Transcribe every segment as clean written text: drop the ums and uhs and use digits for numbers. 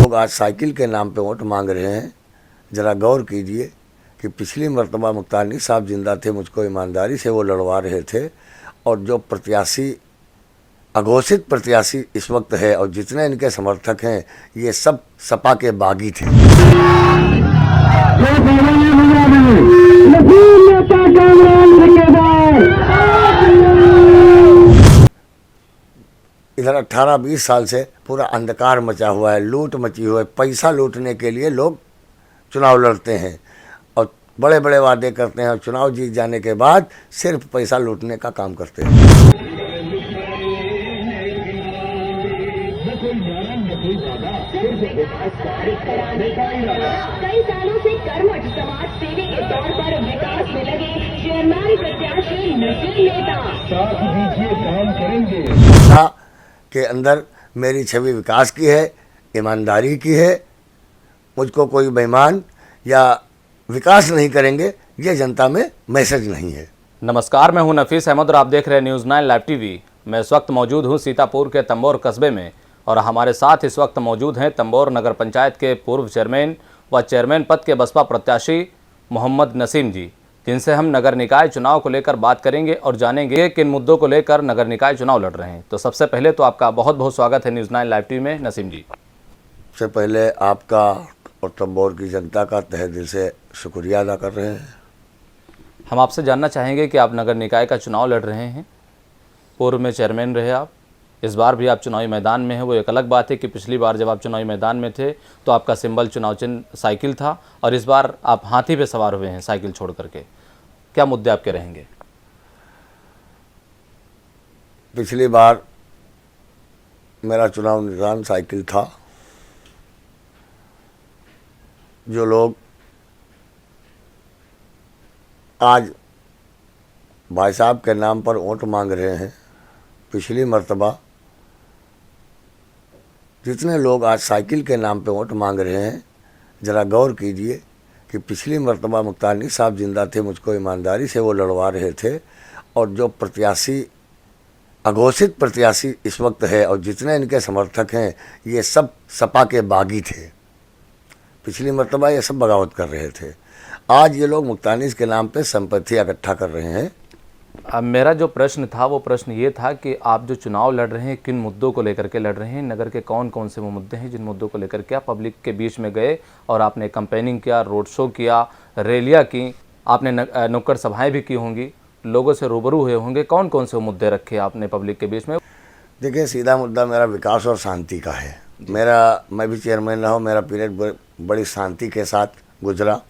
लोग आज साइकिल के नाम पे वोट मांग रहे हैं, ज़रा गौर कीजिए कि पिछली मर्तबा मुक्तानी साहब जिंदा थे, मुझको ईमानदारी से वो लड़वा रहे थे, और जो प्रत्याशी अघोषित प्रत्याशी इस वक्त है और जितने इनके समर्थक हैं ये सब सपा के बागी थे। इधर 18-20 साल से पूरा अंधकार मचा हुआ है, लूट मची हुई है। पैसा लूटने के लिए लोग चुनाव लड़ते हैं और बड़े बड़े वादे करते हैं और चुनाव जीत जाने के बाद सिर्फ पैसा लूटने का काम करते हैं। कई सालों से कर्मठ समाज सेवी के तौर पर विकास में लगे चेयरमैन प्रत्याशी नसीम नेता काम करेंगे के अंदर मेरी छवि विकास की है, ईमानदारी की है। मुझको कोई बेईमान या विकास नहीं करेंगे, ये जनता में मैसेज नहीं है। नमस्कार, मैं हूं नफीस अहमद और आप देख रहे हैं न्यूज़ 9 लाइव टीवी। मैं इस वक्त मौजूद हूं सीतापुर के तंबोर कस्बे में और हमारे साथ इस वक्त मौजूद हैं तंबोर नगर पंचायत के पूर्व चेयरमैन व चेयरमैन पद के बसपा प्रत्याशी मोहम्मद नसीम जी, जिनसे हम नगर निकाय चुनाव को लेकर बात करेंगे और जानेंगे किन मुद्दों को लेकर नगर निकाय चुनाव लड़ रहे हैं। तो सबसे पहले तो आपका बहुत बहुत स्वागत है न्यूज़ 9 लाइव टीवी में नसीम जी। सबसे पहले आपका और तंबोर की जनता का तहे दिल से शुक्रिया अदा कर रहे हैं। हम आपसे जानना चाहेंगे कि आप नगर निकाय का चुनाव लड़ रहे हैं, पूर्व में चेयरमैन रहे आप, इस बार भी आप चुनावी मैदान में हैं। वो एक अलग बात है कि पिछली बार जब आप चुनावी मैदान में थे तो आपका सिंबल चुनाव चिन्ह साइकिल था और इस बार आप हाथी पे सवार हुए हैं साइकिल छोड़ करके। क्या मुद्दे आपके रहेंगे? पिछली बार मेरा चुनाव निशान साइकिल था। जो लोग आज भाई साहब के नाम पर वोट मांग रहे हैं, पिछली मर्तबा जितने लोग आज साइकिल के नाम पे वोट मांग रहे हैं, ज़रा गौर कीजिए कि पिछली मर्तबा मुक्तानी साहब जिंदा थे, मुझको ईमानदारी से वो लड़वा रहे थे, और जो प्रत्याशी अघोषित प्रत्याशी इस वक्त है और जितने इनके समर्थक हैं ये सब सपा के बागी थे। पिछली मर्तबा ये सब बगावत कर रहे थे। आज ये लोग मुक्तानी के नाम पे संपत्ति इकट्ठा कर रहे हैं। अब मेरा जो प्रश्न था वो प्रश्न ये था कि आप जो चुनाव लड़ रहे हैं किन मुद्दों को लेकर के लड़ रहे हैं, नगर के कौन कौन से वो मुद्दे हैं जिन मुद्दों को लेकर के आप पब्लिक के बीच में गए और आपने कैंपेनिंग किया, रोड शो किया, रैलियां की, आपने नुक्कड़ सभाएं भी की होंगी, लोगों से रूबरू हुए होंगे। कौन कौन से वो मुद्दे रखे आपने पब्लिक के बीच में? देखिए, सीधा मुद्दा मेरा विकास और शांति का है। मैं भी चेयरमैन रहा हूँ, मेरा पीरियड बड़ी शांति के साथ गुजरा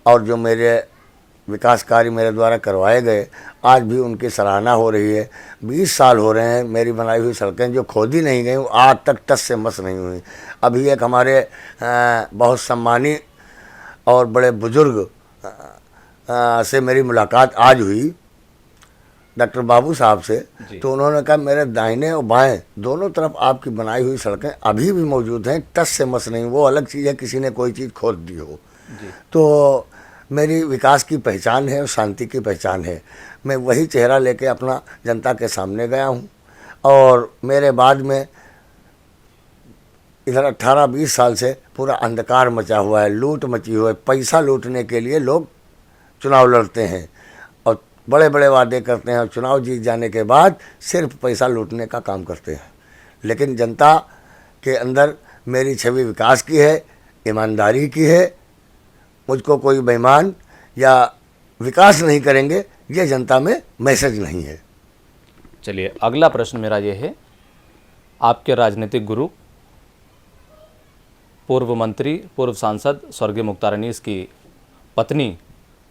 और जो मेरे विकास कार्य मेरे द्वारा करवाए गए आज भी उनकी सराहना हो रही है। 20 साल हो रहे हैं मेरी बनाई हुई सड़कें जो खोदी नहीं गई वो आज तक टस से मस नहीं हुई। अभी एक हमारे बहुत सम्मानी और बड़े बुजुर्ग से मेरी मुलाकात आज हुई, डॉक्टर बाबू साहब से, तो उन्होंने कहा मेरे दाहिने और बाएं दोनों तरफ आपकी बनाई हुई सड़कें अभी भी मौजूद हैं, टस से मस नहीं। वो अलग चीज़ है किसी ने कोई चीज़ खोद दी हो। तो मेरी विकास की पहचान है और शांति की पहचान है। मैं वही चेहरा लेके अपना जनता के सामने गया हूँ और मेरे बाद में इधर 18-20 साल से पूरा अंधकार मचा हुआ है, लूट मची हुई है। पैसा लूटने के लिए लोग चुनाव लड़ते हैं और बड़े बड़े वादे करते हैं और चुनाव जीत जाने के बाद सिर्फ पैसा लूटने का काम करते हैं। लेकिन जनता के अंदर मेरी छवि विकास की है, ईमानदारी की है। मुझको कोई बेईमान या विकास नहीं करेंगे, ये जनता में मैसेज नहीं है। चलिए, अगला प्रश्न मेरा ये है, आपके राजनीतिक गुरु, पूर्व मंत्री, पूर्व सांसद स्वर्गीय मुख्तार अनीस की पत्नी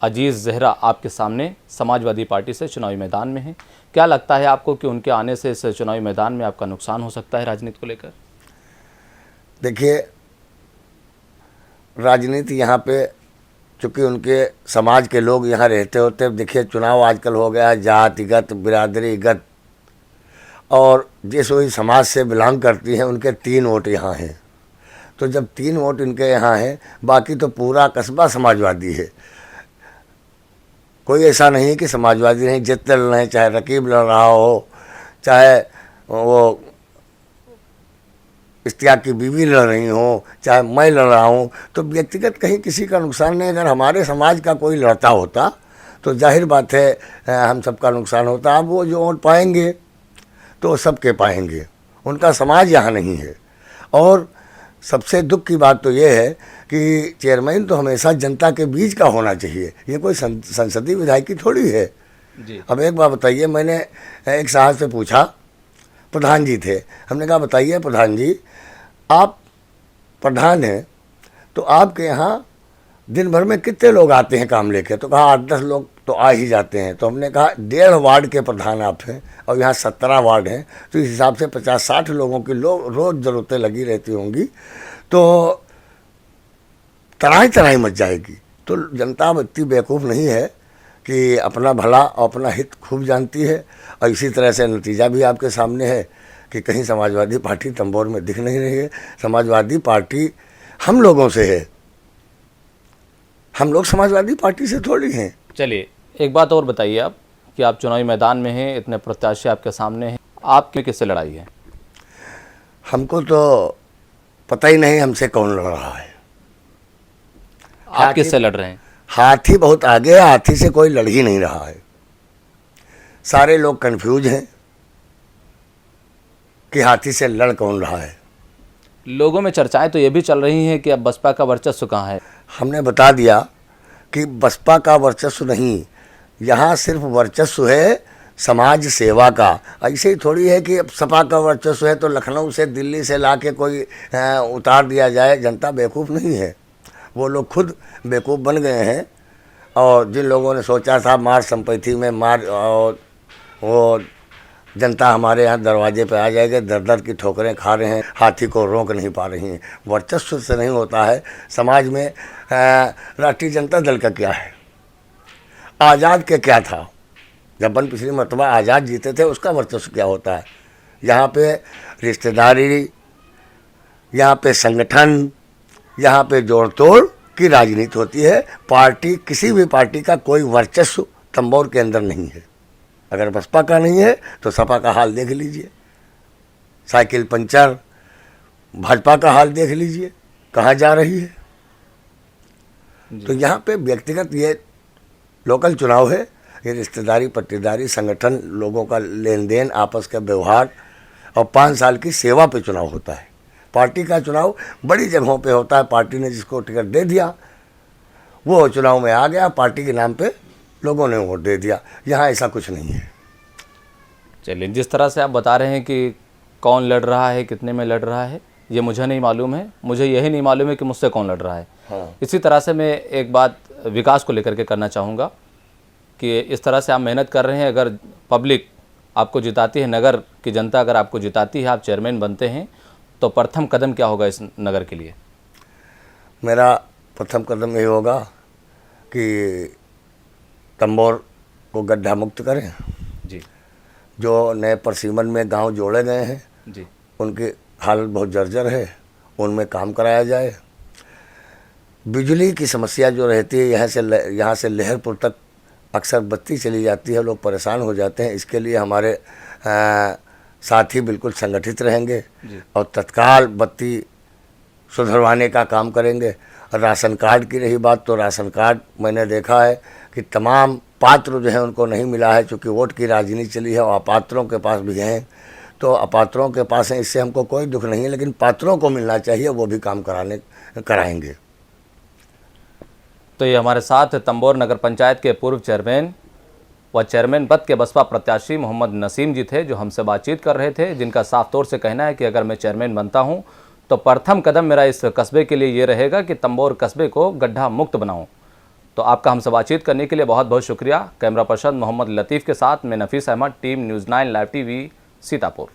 अजीज़ जहरा आपके सामने समाजवादी पार्टी से चुनावी मैदान में है। क्या लगता है आपको कि उनके आने से इस चुनावी मैदान में आपका नुकसान हो सकता है राजनीति को लेकर? देखिए, राजनीति यहाँ पे चूँकि उनके समाज के लोग यहाँ रहते होते, देखिए चुनाव आजकल हो गया है जातिगत, बिरादरीगत, और जिस वही समाज से बिलोंग करती हैं उनके 3 वोट यहाँ हैं। तो जब 3 वोट इनके यहाँ हैं, बाकी तो पूरा कस्बा समाजवादी है। कोई ऐसा नहीं कि समाजवादी नहीं, जितने लड़ रहे हैं, चाहे रकीब लड़ रहा हो, चाहे वो इश्तियाक की बीवी लड़ रही हो, चाहे मैं लड़ रहा हूँ, तो व्यक्तिगत कहीं किसी का नुकसान नहीं। अगर हमारे समाज का कोई लड़ता होता तो जाहिर बात है हम सबका नुकसान होता। अब वो जो वोट पाएंगे तो सबके पाएंगे, उनका समाज यहाँ नहीं है। और सबसे दुख की बात तो ये है कि चेयरमैन तो हमेशा जनता के बीच का होना चाहिए, ये कोई संसदीय विधायकी थोड़ी है जी। अब एक बात बताइए, मैंने एक साहब से पूछा, प्रधान जी थे, हमने कहा बताइए प्रधान जी, आप प्रधान हैं तो आपके यहाँ दिन भर में कितने लोग आते हैं काम लेके? तो कहा 8-10 लोग तो आ ही जाते हैं। तो हमने कहा 1.5 वार्ड के प्रधान आप हैं और यहाँ 17 वार्ड हैं, तो इस हिसाब से 50-60 लोगों की रोज़ ज़रूरतें लगी रहती होंगी, तो तराई तराई मच जाएगी। तो जनता इतनी बेवकूफ़ नहीं है कि अपना भला और अपना हित खूब जानती है। और इसी तरह से नतीजा भी आपके सामने है कि कहीं समाजवादी पार्टी तंबोर में दिख नहीं रही है। समाजवादी पार्टी हम लोगों से है, हम लोग समाजवादी पार्टी से थोड़ी हैं। चलिए एक बात और बताइए आप कि आप चुनावी मैदान में हैं, इतने प्रत्याशी आपके सामने हैं, आपकी किससे लड़ाई है? हमको तो पता ही नहीं हमसे कौन लड़ रहा है। आप किससे लड़ रहे हैं? हाथी बहुत आगे है, हाथी से कोई लड़ ही नहीं रहा है। सारे लोग कंफ्यूज हैं कि हाथी से लड़ कौन रहा है। लोगों में चर्चाएं तो ये भी चल रही हैं कि अब बसपा का वर्चस्व कहाँ है। हमने बता दिया कि बसपा का वर्चस्व नहीं, यहाँ सिर्फ वर्चस्व है समाज सेवा का। ऐसे ही थोड़ी है कि अब सपा का वर्चस्व है तो लखनऊ से दिल्ली से ला के कोई उतार दिया जाए। जनता बेवकूफ़ नहीं है, वो लोग खुद बेवकूफ़ बन गए हैं। और जिन लोगों ने सोचा था मार संपत्ति में मार और वो जनता हमारे यहाँ दरवाजे पे आ जाएगी, दर दर की ठोकरें खा रहे हैं, हाथी को रोक नहीं पा रही हैं। वर्चस्व से नहीं होता है समाज में। राष्ट्रीय जनता दल का क्या है, आज़ाद के क्या था, जब अपन पिछली मरतबा आज़ाद जीते थे उसका वर्चस्व क्या होता है। यहाँ पे रिश्तेदारी, यहाँ पे संगठन, यहाँ पे जोड़ तोड़ की राजनीति होती है। पार्टी, किसी भी पार्टी का कोई वर्चस्व तंबोर के अंदर नहीं है। अगर बसपा का नहीं है तो सपा का हाल देख लीजिए, साइकिल पंचर। भाजपा का हाल देख लीजिए कहाँ जा रही है। तो यहाँ पे व्यक्तिगत ये लोकल चुनाव है, ये रिश्तेदारी, पट्टीदारी, संगठन, लोगों का लेन देन, आपस का व्यवहार और 5 साल की सेवा पे चुनाव होता है। पार्टी का चुनाव बड़ी जगहों पे होता है, पार्टी ने जिसको टिकट दे दिया वो चुनाव में आ गया, पार्टी के नाम पे लोगों ने वोट दे दिया। यहाँ ऐसा कुछ नहीं है। चलिए, जिस तरह से आप बता रहे हैं कि कौन लड़ रहा है, कितने में लड़ रहा है, ये मुझे नहीं मालूम है। मुझे यही नहीं मालूम है कि मुझसे कौन लड़ रहा है। हाँ। इसी तरह से मैं एक बात विकास को लेकर के करना चाहूँगा कि इस तरह से आप मेहनत कर रहे हैं, अगर पब्लिक आपको जिताती है, नगर की जनता अगर आपको जिताती है, आप चेयरमैन बनते हैं, तो प्रथम कदम क्या होगा इस नगर के लिए? मेरा प्रथम कदम ये होगा कि तंबोर को गड्ढा मुक्त करें। जी जो नए परसीमन में गांव जोड़े गए हैं जी, उनकी हालत बहुत जर्जर है, उनमें काम कराया जाए। बिजली की समस्या जो रहती है, यहाँ से लहरपुर तक अक्सर बत्ती चली जाती है, लोग परेशान हो जाते हैं। इसके लिए हमारे साथी बिल्कुल संगठित रहेंगे और तत्काल बत्ती सुधरवाने का काम करेंगे। राशन कार्ड की रही बात, तो राशन कार्ड मैंने देखा है कि तमाम पात्र जो हैं उनको नहीं मिला है, चूँकि वोट की राजनीति चली है और अपात्रों के पास भी हैं। तो अपात्रों के पास हैं, इससे हमको कोई दुख नहीं है, लेकिन पात्रों को मिलना चाहिए, वो भी काम कराएंगे। तो ये हमारे साथ तंबोर नगर पंचायत के पूर्व चेयरमैन व चेयरमैन पद के बसपा प्रत्याशी मोहम्मद नसीम जी थे, जो हमसे बातचीत कर रहे थे, जिनका साफ तौर से कहना है कि अगर मैं चेयरमैन बनता हूं तो प्रथम कदम मेरा इस कस्बे के लिए ये रहेगा कि तंबोर कस्बे को गड्ढा मुक्त बनाऊं। तो आपका हमसे बातचीत करने के लिए बहुत बहुत शुक्रिया। कैमरा पर्सन मोहम्मद लतीफ़ के साथ मैं Nafees Ahmad, team news 9 live TV, Sitapur.